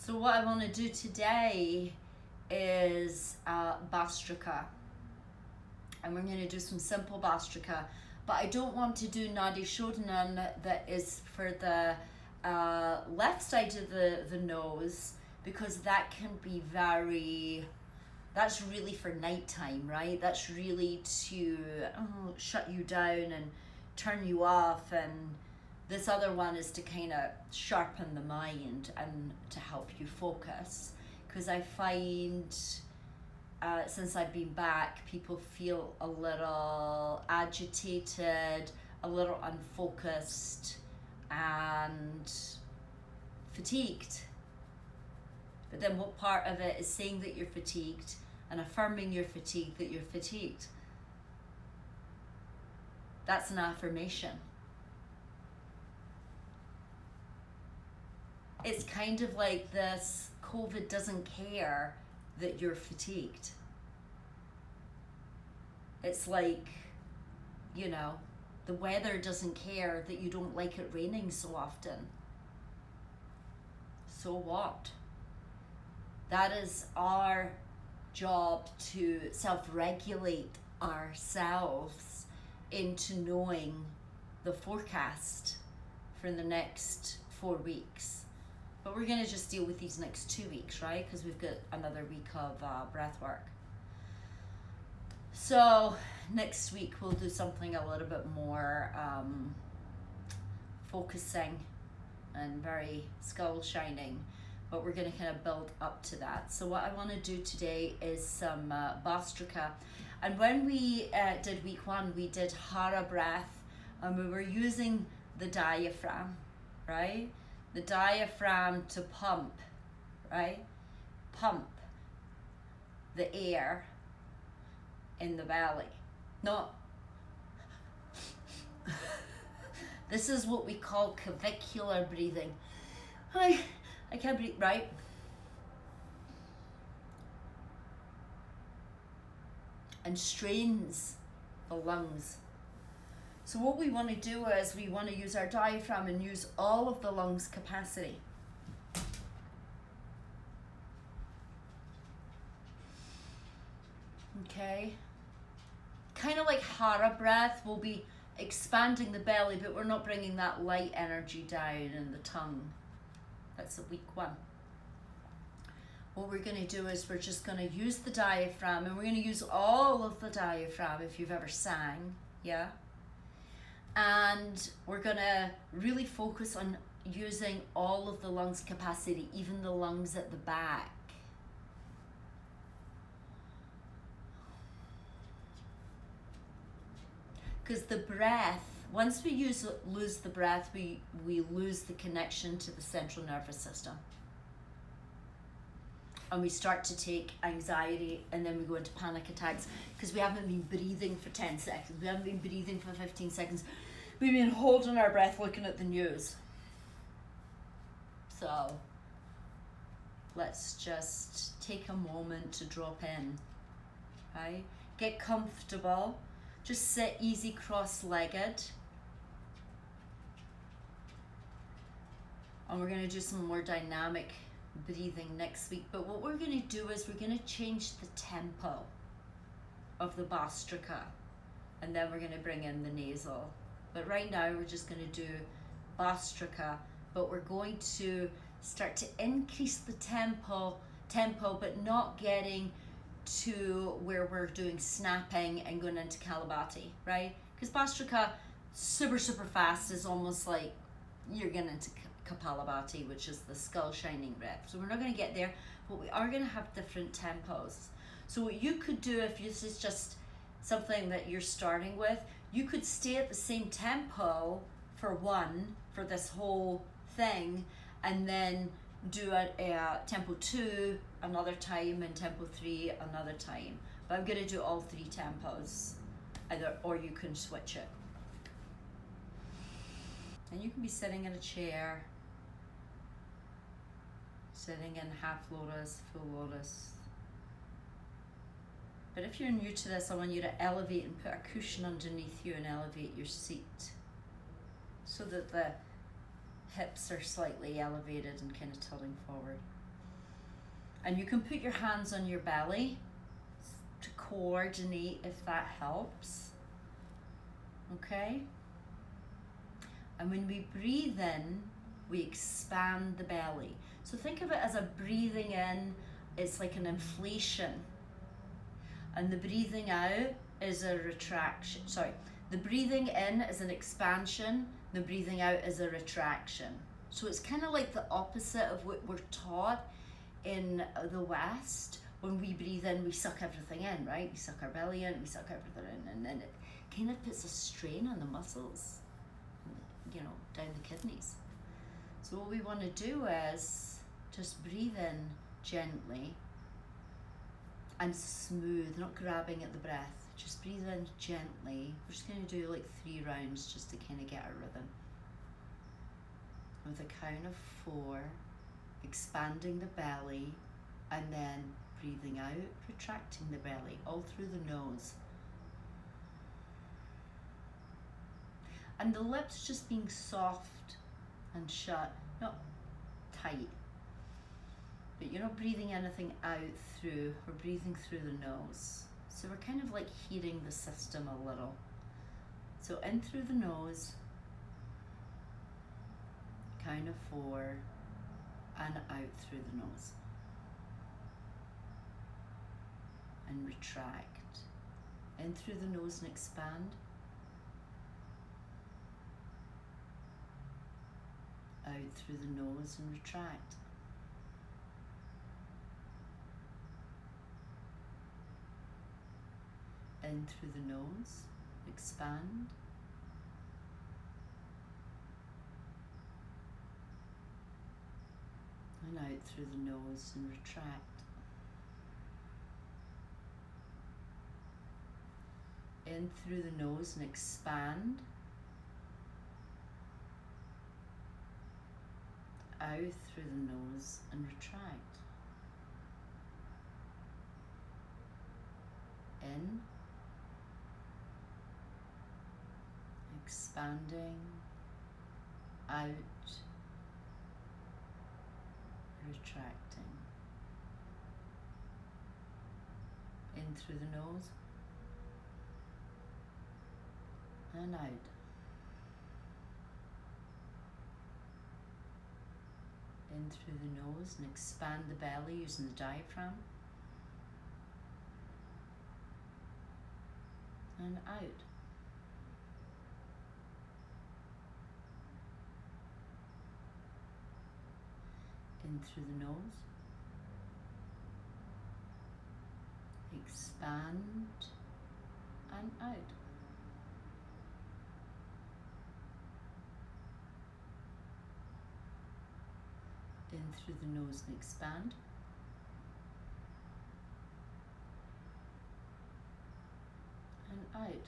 So what I want to do today is Bhastrika, and we're going to do some simple Bhastrika, but I don't want to do Nadi Shodhana that is for the left side of the nose, because that can be that's really for nighttime, right? That's really to shut you down and turn you off, and this other one is to kind of sharpen the mind and to help you focus. Because I find since I've been back, people feel a little agitated, a little unfocused, and fatigued. But then what part of it is saying that you're fatigued and affirming your fatigue, that you're fatigued? That's an affirmation. It's kind of like this: COVID doesn't care that you're fatigued. It's like, the weather doesn't care that you don't like it raining so often. So what? That is our job, to self-regulate ourselves into knowing the forecast for the next 4 weeks. But we're going to just deal with these next 2 weeks, right? Because we've got another week of breathwork. So next week we'll do something a little bit more focusing and very skull shining. But we're going to kind of build up to that. So what I want to do today is some Bhastrika. And when we did week 1, we did Hara breath, and we were using the diaphragm, right? The diaphragm to pump, right? Pump the air in the belly. Not. This is what we call clavicular breathing. I can't breathe, right? And strains the lungs. So what we want to do is we want to use our diaphragm and use all of the lungs' capacity. Okay? Kind of like Hara breath, we'll be expanding the belly, but we're not bringing that light energy down in the tongue. That's a week 1. What we're going to do is we're just going to use the diaphragm, and we're going to use all of the diaphragm if you've ever sang, yeah? And we're going to really focus on using all of the lungs' capacity, even the lungs at the back. Because the breath, once we lose the breath, we lose the connection to the central nervous system. And we start to take anxiety, and then we go into panic attacks because we haven't been breathing for 10 seconds. We haven't been breathing for 15 seconds. We've been holding our breath looking at the news. So let's just take a moment to drop in, right? Get comfortable. Just sit easy cross-legged. And we're going to do some more dynamic breathing next week. But what we're going to do is we're going to change the tempo of the Bhastrika, and then we're going to bring in the nasal. But right now we're just going to do Bhastrika, but we're going to start to increase the tempo, but not getting to where we're doing snapping and going into Kalabati, right? Because Bhastrika, super fast, is almost like you're getting into Kapalabhati, which is the skull shining breath. So we're not going to get there, but we are going to have different tempos. So what you could do, if this is just something that you're starting with, you could stay at the same tempo for this whole thing, and then do a tempo 2 another time and tempo 3 another time. But I'm going to do all 3 tempos, or you can switch it. And you can be sitting in a chair, sitting in half lotus, full lotus. But if you're new to this, I want you to elevate and put a cushion underneath you and elevate your seat so that the hips are slightly elevated and kind of tilting forward. And you can put your hands on your belly to coordinate if that helps. Okay? And when we breathe in, we expand the belly. So think of it as a breathing in, it's like an inflation. And the breathing out is a retraction. Sorry, the breathing in is an expansion, the breathing out is a retraction. So it's kind of like the opposite of what we're taught in the West. When we breathe in, we suck everything in, right? We suck our belly in, we suck everything in, and then it kind of puts a strain on the muscles, you know, down the kidneys. So what we want to do is just breathe in gently and smooth, not grabbing at the breath. Just breathe in gently. We're just going to do like 3 rounds just to kind of get our rhythm. With a count of 4, expanding the belly, and then breathing out, retracting the belly, all through the nose. And the lips just being soft and shut, not tight. But you're not breathing anything out through, we're breathing through the nose. So we're kind of like heating the system a little. So in through the nose, count of 4, and out through the nose. And retract. In through the nose and expand. Out through the nose and retract. In through the nose, expand. And out through the nose and retract. In through the nose and expand. Out through the nose and retract. In. Expanding. Out. Retracting. In through the nose. And out. In through the nose and expand the belly using the diaphragm. And out. In through the nose. Expand and out. In through the nose and expand. And out.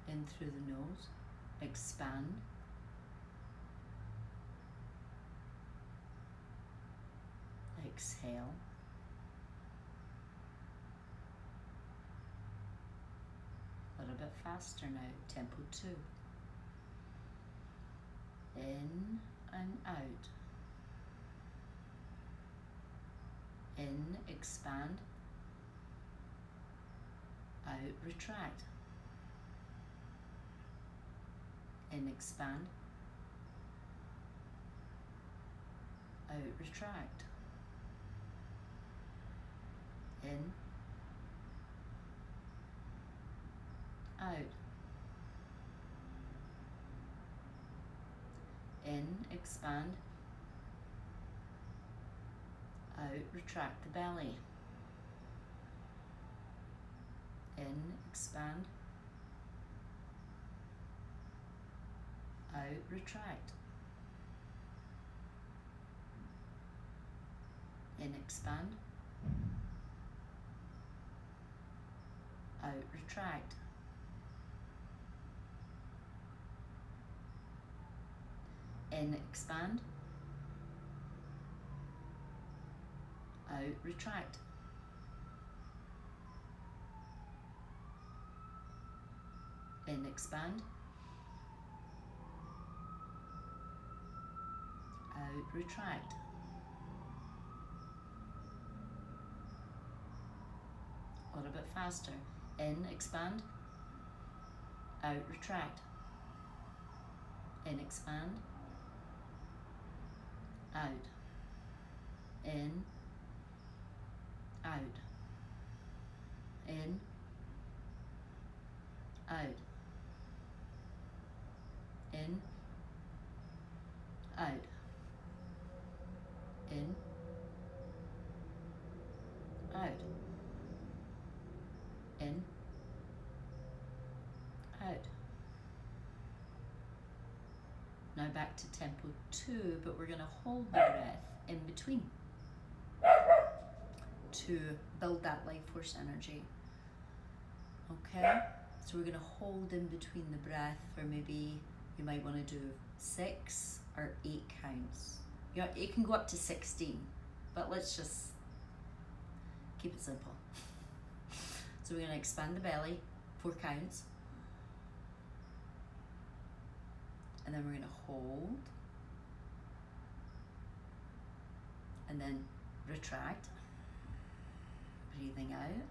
In through the nose, expand. Exhale. A little bit faster now, tempo 2. In and out. In, expand. Out, retract. In, expand. Out, retract. In. Out. In, expand. Out, retract the belly. In, expand. Out, retract. In, expand. Out, retract. In, expand. Out, retract. In, expand. out, retract. A little bit faster. In, expand. Out, retract. In, expand. Out. In. Out. In. Out. In. Out. In. Out. In. Out. Now back to tempo 2, but we're going to hold the breath in between to build that life force energy. Okay? So we're going to hold in between the breath for maybe, you might want to do 6 or 8 counts. You know, it can go up to 16, but let's just keep it simple. So we're going to expand the belly, 4 counts. And then we're going to hold. And then retract. Breathing out.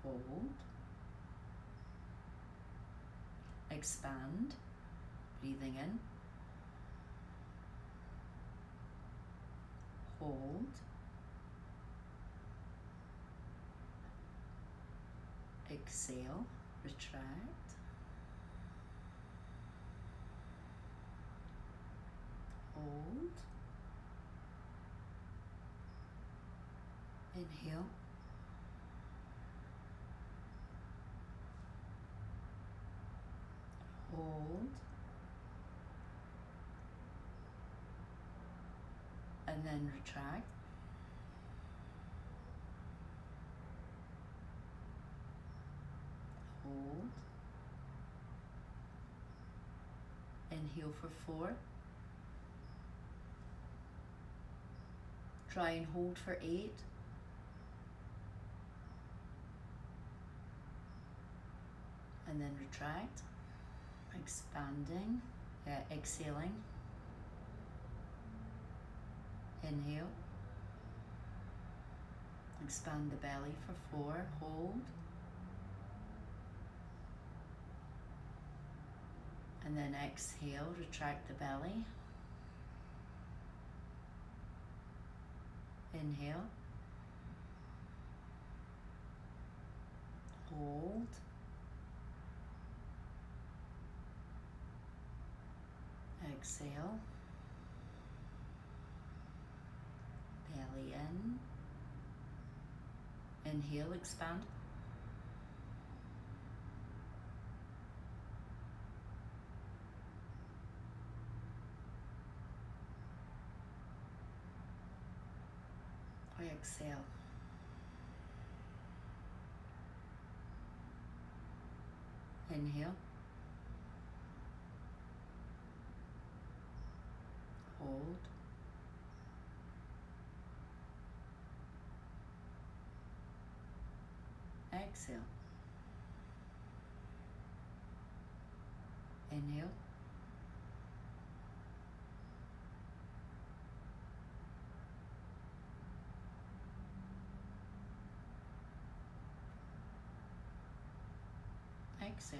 Hold. Expand. Breathing in. Hold. Exhale. Retract. Hold. Inhale. Hold. And then retract. Hold. Inhale for 4. Try and hold for 8. And then retract. Expanding. Exhaling. Inhale. Expand the belly for 4. Hold. And then exhale, retract the belly. Inhale. Hold. Exhale. Belly in. Inhale, expand. Exhale. Inhale. Hold. Exhale. Inhale. Exhale.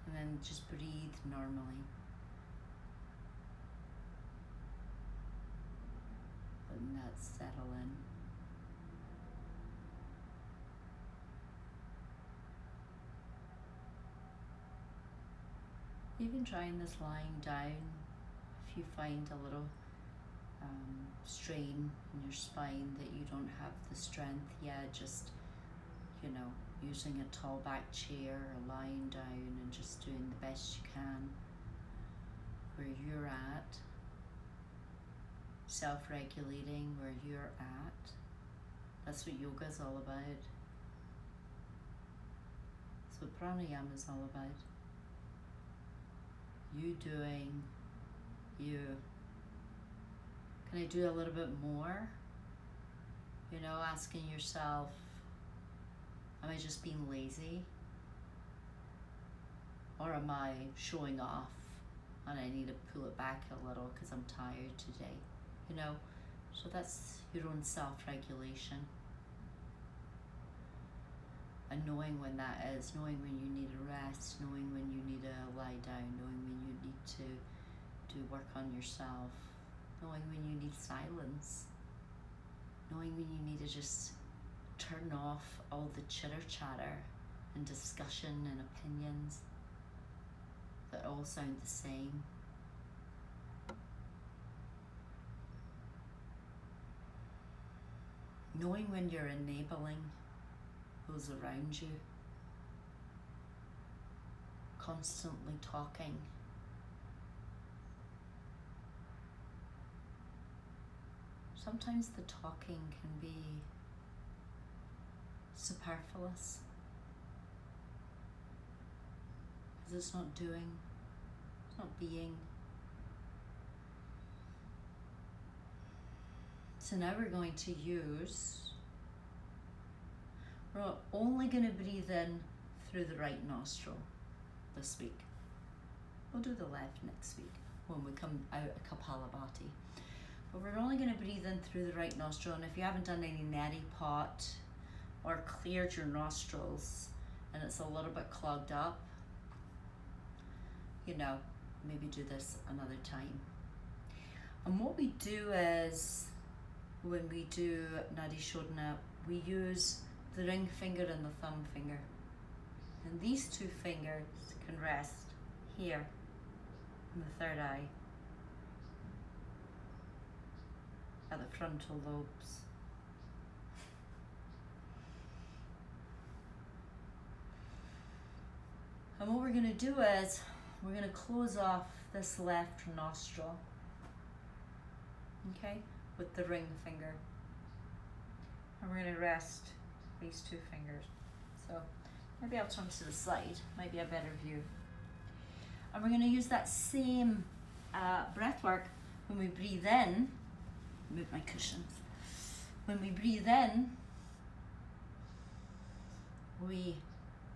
And then just breathe normally. Letting that settle in. Even trying this lying down, if you find a little strain in your spine that you don't have the strength, just, using a tall back chair or lying down and just doing the best you can where you're at, self-regulating where you're at. That's what yoga is all about. That's what pranayama is all about. You doing you. Can I do a little bit more? Asking yourself, am I just being lazy? Or am I showing off and I need to pull it back a little because I'm tired today? You know, so that's your own self-regulation. And knowing when that is, knowing when you need a rest, knowing when you need to lie down, knowing when you need to do work on yourself, knowing when you need silence, knowing when you need to just turn off all the chitter chatter and discussion and opinions that all sound the same. Knowing when you're enabling those around you, constantly talking. Sometimes the talking can be superfluous because it's not doing, it's not being. So now we're going to use, we're only going to breathe in through the right nostril this week. We'll do the left next week when we come out of Kapalabhati. But we're only going to breathe in through the right nostril, and if you haven't done any neti pot or cleared your nostrils and it's a little bit clogged up, you know, maybe do this another time. And what we do is, when we do Nadi Shodhana, we use the ring finger and the thumb finger. And these two fingers can rest here in the third eye, at the frontal lobes. And what we're going to do is, we're going to close off this left nostril, okay, with the ring finger. And we're going to rest these two fingers. So maybe I'll turn to the side, might be a better view. And we're going to use that same breath work when we breathe in. Move my cushions. When we breathe in, we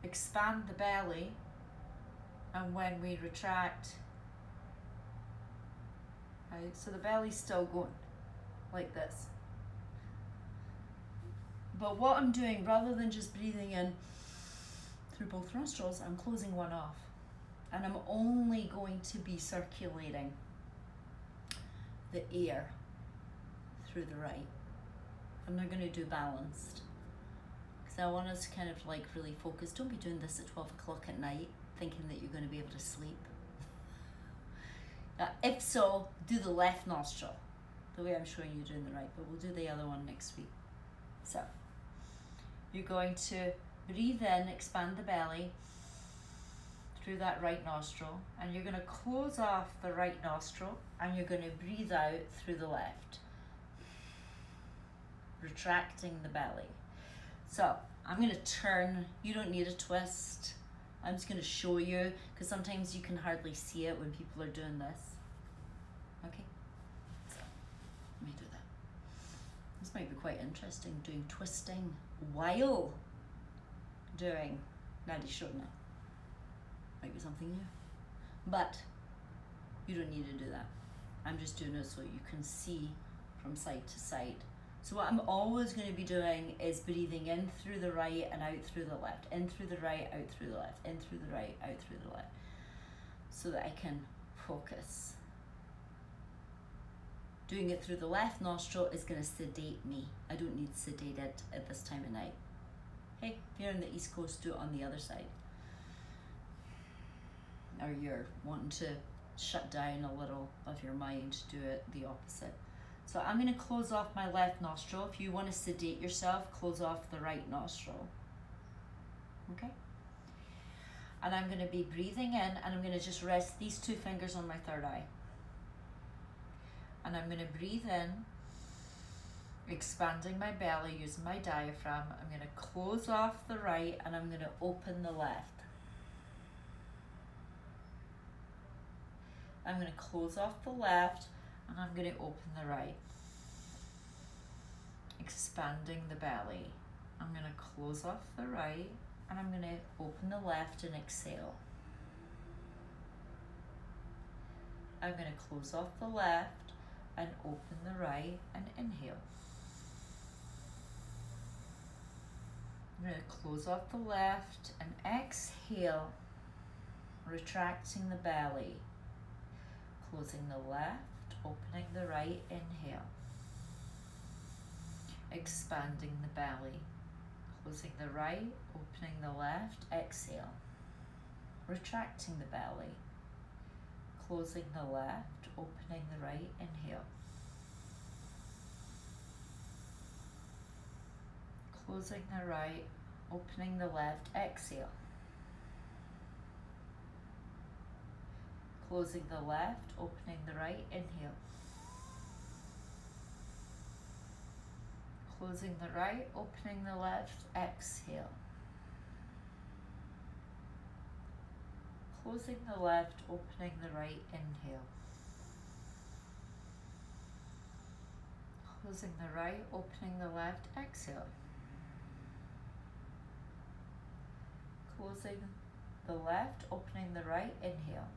expand the belly, and when we retract, right, so the belly's still going like this. But what I'm doing, rather than just breathing in through both nostrils, I'm closing one off. And I'm only going to be circulating the air through the right. I'm not going to do balanced, because I want us to kind of like really focus. Don't be doing this at 12 o'clock at night thinking that you're going to be able to sleep. If so, do the left nostril the way I'm showing you doing the right, but we'll do the other one next week. So you're going to breathe in, expand the belly through that right nostril, and you're going to close off the right nostril, and you're going to breathe out through the left, retracting the belly. So I'm going to turn. You don't need a twist. I'm just going to show you, because sometimes you can hardly see it when people are doing this. Okay, so let me do that. This might be quite interesting, doing twisting while doing Nadi Shodhna. Might be something new, but you don't need to do that. I'm just doing it so you can see from side to side. So what I'm always going to be doing is breathing in through the right and out through the left, in through the right, out through the left, in through the right, out through the left, so that I can focus. Doing it through the left nostril is going to sedate me. I don't need sedated at this time of night. Hey, if you're on the East Coast, do it on the other side. Or you're wanting to shut down a little of your mind, do it the opposite. So I'm going to close off my left nostril. If you want to sedate yourself, close off the right nostril. Okay? And I'm going to be breathing in, and I'm going to just rest these two fingers on my third eye. And I'm going to breathe in, expanding my belly, using my diaphragm. I'm going to close off the right, and I'm going to open the left. I'm going to close off the left, and I'm going to open the right. Expanding the belly. I'm going to close off the right, and I'm going to open the left and exhale. I'm going to close off the left and open the right and inhale. I'm going to close off the left and exhale, retracting the belly. Closing the left, opening the right, inhale. Expanding the belly. Closing the right, opening the left, exhale. Retracting the belly. Closing the left, opening the right, inhale. Closing the right, opening the left, exhale. Closing the left, opening the right, inhale. Closing the right, opening the left, exhale. Closing the left, opening the right, inhale. Closing the right, opening the left, exhale. Closing the left, opening the right, inhale.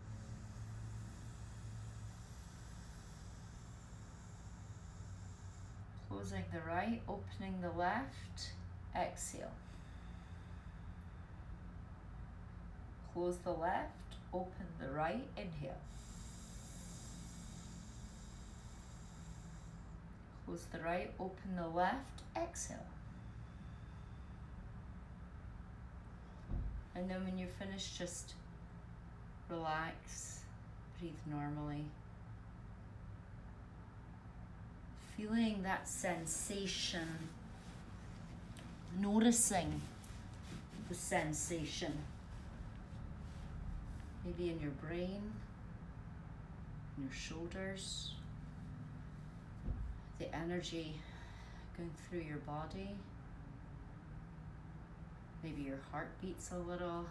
Closing the right, opening the left, exhale. Close the left, open the right, inhale. Close the right, open the left, exhale. And then when you're finished, just relax, breathe normally. Feeling that sensation, noticing the sensation, maybe in your brain, in your shoulders, the energy going through your body. Maybe your heart beats a little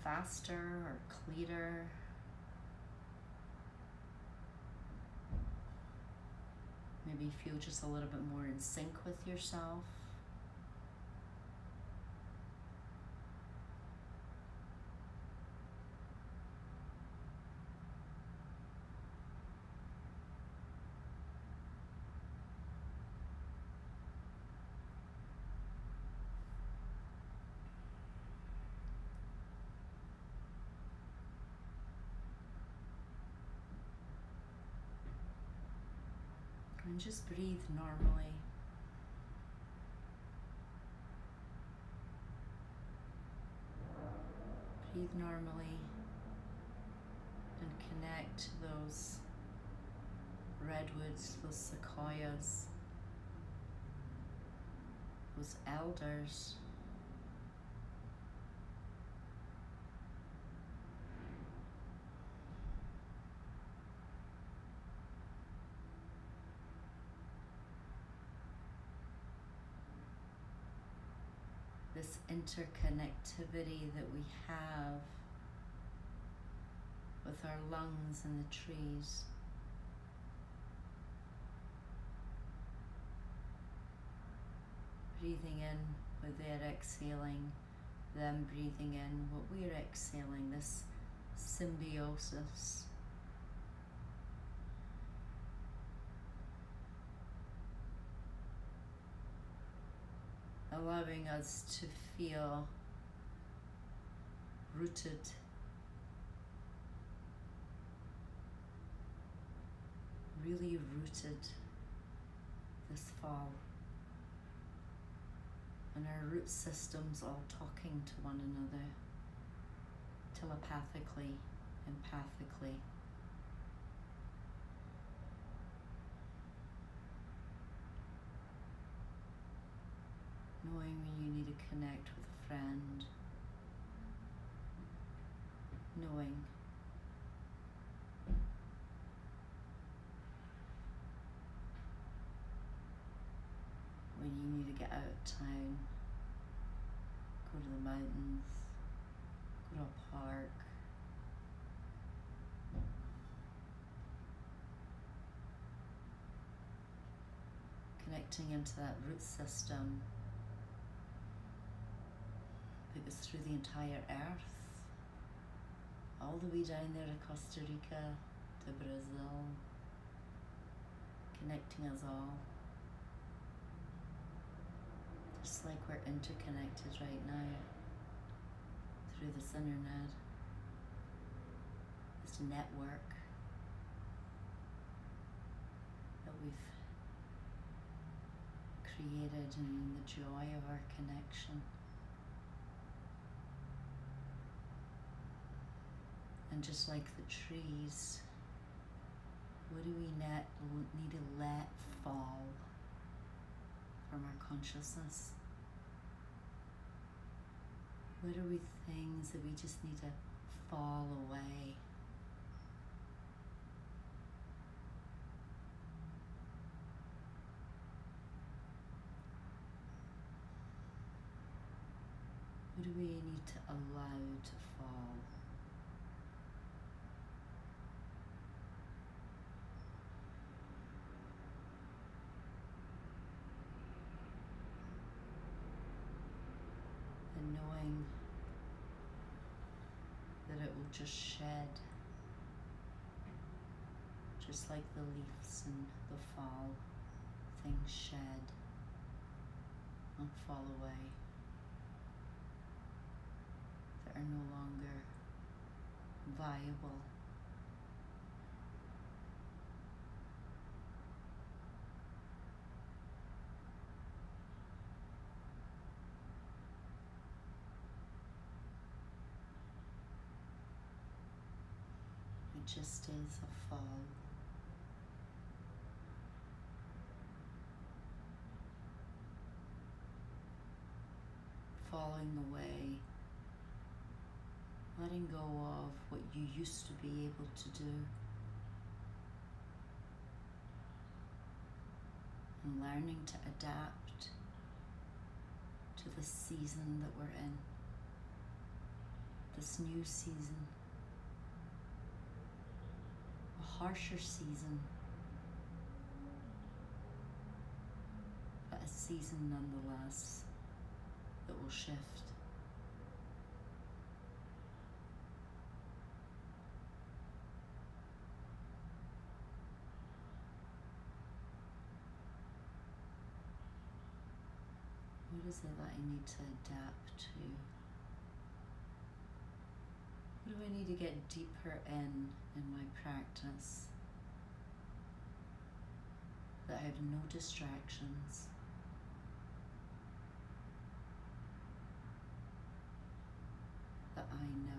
faster or clearer. Maybe feel just a little bit more in sync with yourself. And just breathe normally. Breathe normally and connect to those redwoods, those sequoias, those elders. This interconnectivity that we have with our lungs and the trees. Breathing in what they're exhaling, them breathing in what we're exhaling, this symbiosis. Allowing us to feel rooted, really rooted this fall. And our root systems all talking to one another, telepathically, empathically. Knowing when you need to connect with a friend. Knowing when you need to get out of town, go to the mountains, go to a park. Connecting into that root system that goes through the entire earth. all the way down there to Costa Rica, to Brazil, connecting us all. Just like we're interconnected right now through this internet, this network that we've created, and the joy of our connection. And just like the trees, what do we need to let fall from our consciousness? What are we things that we just need to fall away? What do we need to allow to fall? And knowing that it will just shed, just like the leaves in the fall, things shed and fall away, that are no longer viable. It just is a fall. Falling away, letting go of what you used to be able to do, and learning to adapt to the season that we're in, this new season, a harsher season, but a season nonetheless that will shift. What is it that I need to adapt to? What do I need to get deeper in my practice? That I have no distractions. That I know.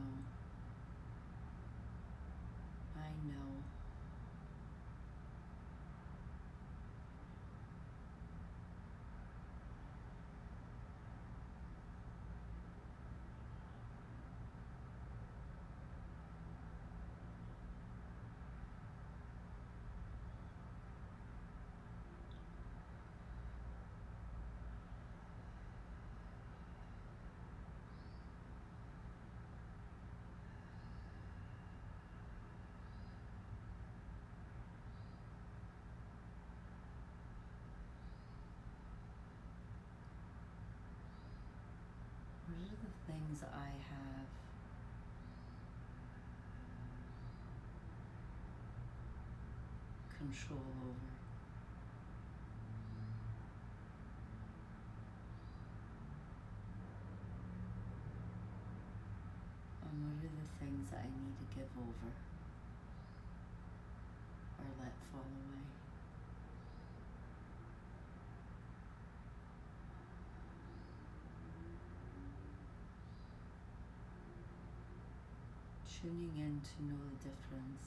What are the things that I have control over? And what are the things that I need to give over or let fall away? Tuning in to know the difference.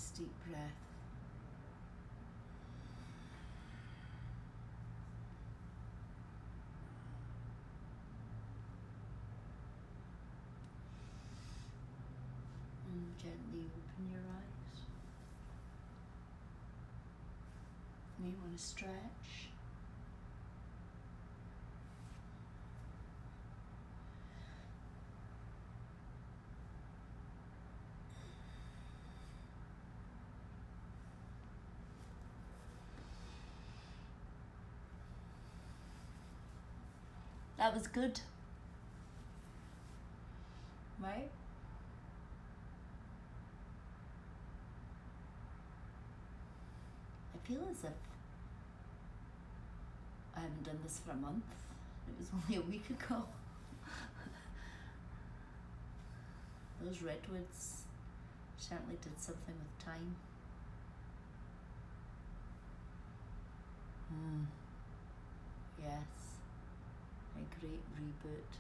Nice deep breath. And gently open your eyes. You want to stretch. That was good. Right? I feel as if I haven't done this for a month. It was only a week ago. Those redwoods certainly did something with time. Yes. A great reboot.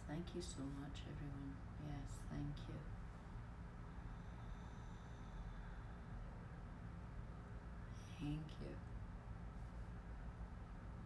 Thank you so much, everyone. Yes, thank you. Thank you.